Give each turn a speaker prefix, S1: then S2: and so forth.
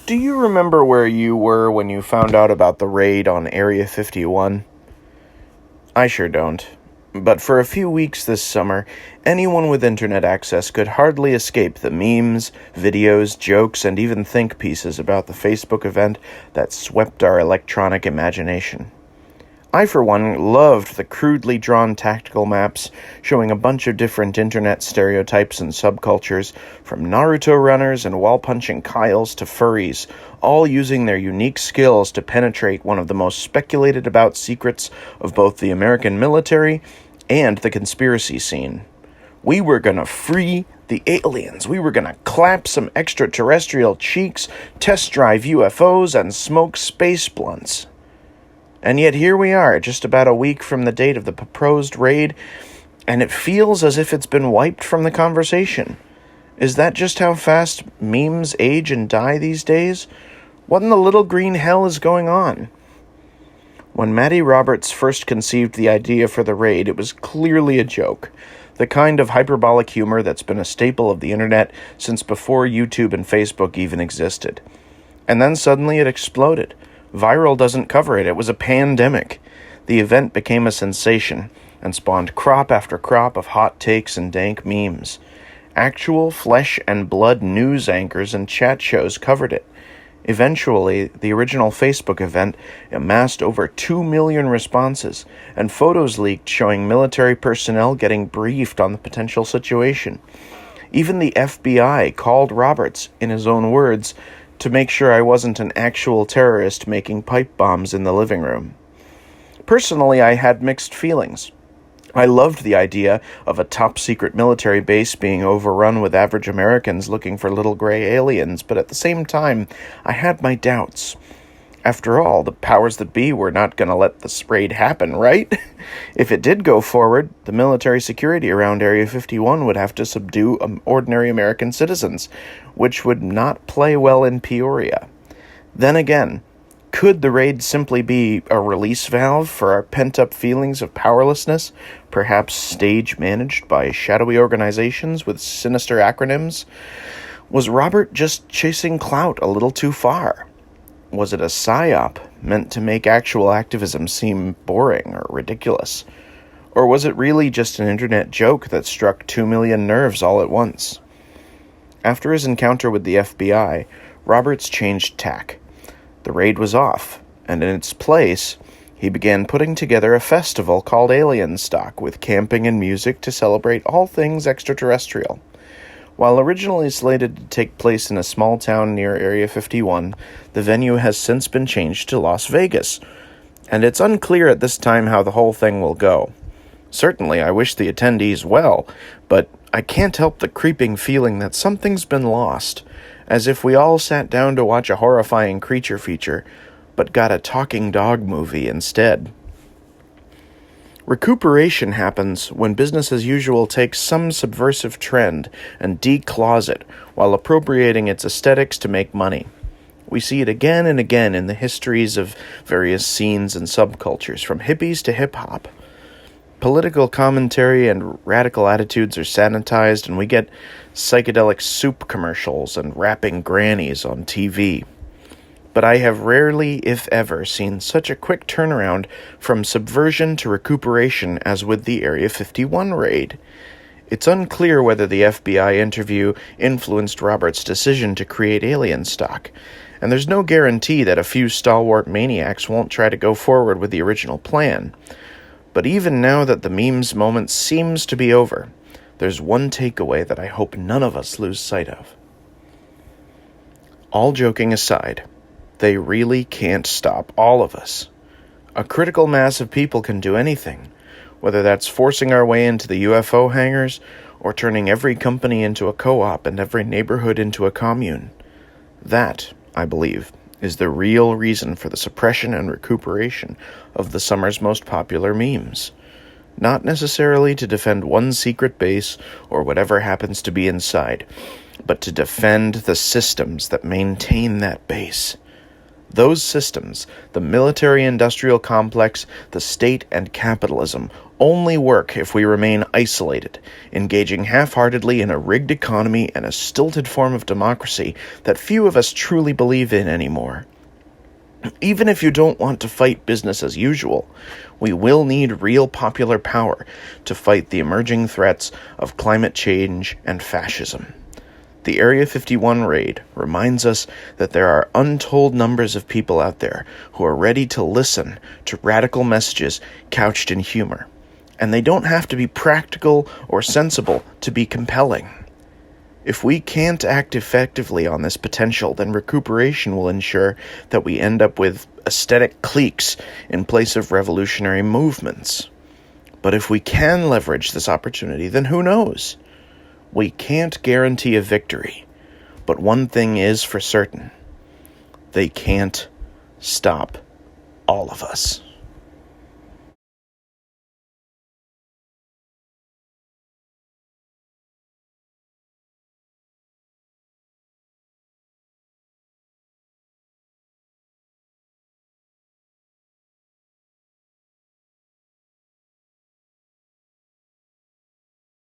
S1: Do you remember where you were when you found out about the raid on Area 51? I sure don't. But for a few weeks this summer, anyone with internet access could hardly escape the memes, videos, jokes, and even think pieces about the Facebook event that swept our electronic imagination. I, for one, loved the crudely drawn tactical maps showing a bunch of different internet stereotypes and subcultures, from Naruto runners and wall-punching Kyles to furries, all using their unique skills to penetrate one of the most speculated about secrets of both the American military and the conspiracy scene. We were gonna free the aliens. We were gonna clap some extraterrestrial cheeks, test drive UFOs, and smoke space blunts. And yet here we are, just about a week from the date of the proposed raid, and it feels as if it's been wiped from the conversation. Is that just how fast memes age and die these days? What in the little green hell is going on? When Maddie Roberts first conceived the idea for the raid, it was clearly a joke. The kind of hyperbolic humor that's been a staple of the internet since before YouTube and Facebook even existed. And then suddenly it exploded. Viral doesn't cover it. It was a pandemic. The event became a sensation and spawned crop after crop of hot takes and dank memes. Actual flesh and blood news anchors and chat shows covered it. Eventually, the original Facebook event amassed over 2 million responses, and photos leaked showing military personnel getting briefed on the potential situation. Even the FBI called Roberts, in his own words, to make sure I wasn't an actual terrorist making pipe bombs in the living room. Personally, I had mixed feelings. I loved the idea of a top-secret military base being overrun with average Americans looking for little gray aliens, but at the same time, I had my doubts. After all, the powers that be were not going to let this raid happen, right? If it did go forward, the military security around Area 51 would have to subdue ordinary American citizens, which would not play well in Peoria. Then again, could the raid simply be a release valve for our pent-up feelings of powerlessness, perhaps stage-managed by shadowy organizations with sinister acronyms? Was Robert just chasing clout a little too far? Was it a psyop meant to make actual activism seem boring or ridiculous? Or was it really just an internet joke that struck 2 million nerves all at once? After his encounter with the FBI, Roberts changed tack. The raid was off, and in its place, he began putting together a festival called Alien Stock with camping and music to celebrate all things extraterrestrial. While originally slated to take place in a small town near Area 51, the venue has since been changed to Las Vegas, and it's unclear at this time how the whole thing will go. Certainly, I wish the attendees well, but I can't help the creeping feeling that something's been lost, as if we all sat down to watch a horrifying creature feature, but got a talking dog movie instead. Recuperation happens when business as usual takes some subversive trend and declaws it while appropriating its aesthetics to make money. We see it again and again in the histories of various scenes and subcultures, from hippies to hip-hop. Political commentary and radical attitudes are sanitized, and we get psychedelic soup commercials and rapping grannies on TV. But I have rarely, if ever, seen such a quick turnaround from subversion to recuperation as with the Area 51 raid. It's unclear whether the FBI interview influenced Roberts' decision to create Alien Stock, and there's no guarantee that a few stalwart maniacs won't try to go forward with the original plan. But even now that the memes moment seems to be over, there's one takeaway that I hope none of us lose sight of. All joking aside, they really can't stop all of us. A critical mass of people can do anything, whether that's forcing our way into the UFO hangars or turning every company into a co-op and every neighborhood into a commune. That, I believe, is the real reason for the suppression and recuperation of the summer's most popular memes. Not necessarily to defend one secret base or whatever happens to be inside, but to defend the systems that maintain that base. Those systems, the military-industrial complex, the state, and capitalism, only work if we remain isolated, engaging half-heartedly in a rigged economy and a stilted form of democracy that few of us truly believe in anymore. Even if you don't want to fight business as usual, we will need real popular power to fight the emerging threats of climate change and fascism. The Area 51 raid reminds us that there are untold numbers of people out there who are ready to listen to radical messages couched in humor, and they don't have to be practical or sensible to be compelling. If we can't act effectively on this potential, then recuperation will ensure that we end up with aesthetic cliques in place of revolutionary movements. But if we can leverage this opportunity, then who knows? We can't guarantee a victory, but one thing is for certain. They can't stop all of us.